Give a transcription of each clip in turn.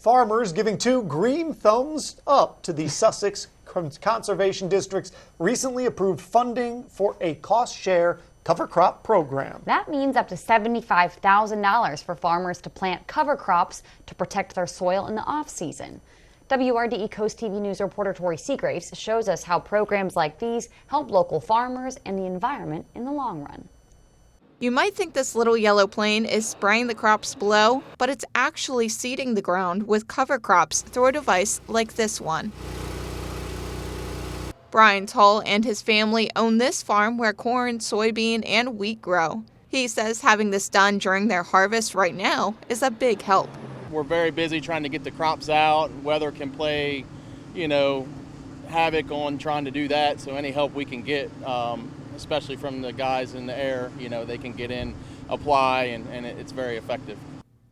Farmers giving two green thumbs up to the Sussex Conservation District's recently approved funding for a cost-share cover crop program. That means up to $75,000 for farmers to plant cover crops to protect their soil in the off-season. WRDE Coast TV News reporter Tori Seagraves shows us how programs like these help local farmers and the environment in the long run. You might think this little yellow plane is spraying the crops below, but it's actually seeding the ground with cover crops through a device like this one. Brian Tull and his family own this farm where corn, soybean, and wheat grow. He says having this done during their harvest right now is a big help. We're very busy trying to get the crops out. Weather can play, havoc on trying to do that, so any help we can get, especially from the guys in the air, they can get in, apply, and it's very effective.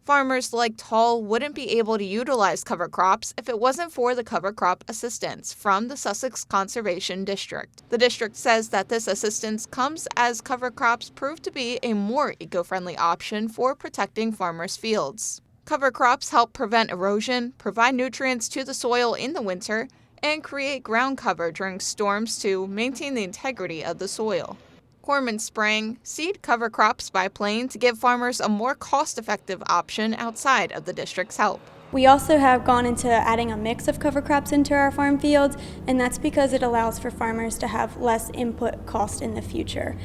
Farmers like Tull wouldn't be able to utilize cover crops if it wasn't for the cover crop assistance from the Sussex Conservation District. The district says that this assistance comes as cover crops prove to be a more eco-friendly option for protecting farmers' fields. Cover crops help prevent erosion, provide nutrients to the soil in the winter, and create ground cover during storms to maintain the integrity of the soil. Corman spraying seed cover crops by plane to give farmers a more cost-effective option outside of the district's help. We also have gone into adding a mix of cover crops into our farm fields, and that's because it allows for farmers to have less input cost in the future.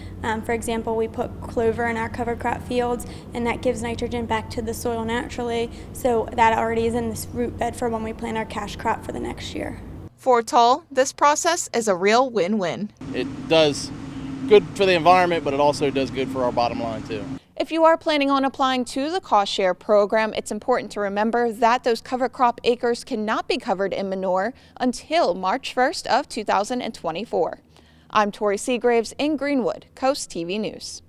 For example, we put clover in our cover crop fields, and that gives nitrogen back to the soil naturally, so that already is in this root bed for when we plant our cash crop for the next year. For Tull, this process is a real win-win. It does good for the environment, but it also does good for our bottom line too. If you are planning on applying to the cost share program, it's important to remember that those cover crop acres cannot be covered in manure until March 1st of 2024. I'm Tori Seagraves in Greenwood, Coast TV News.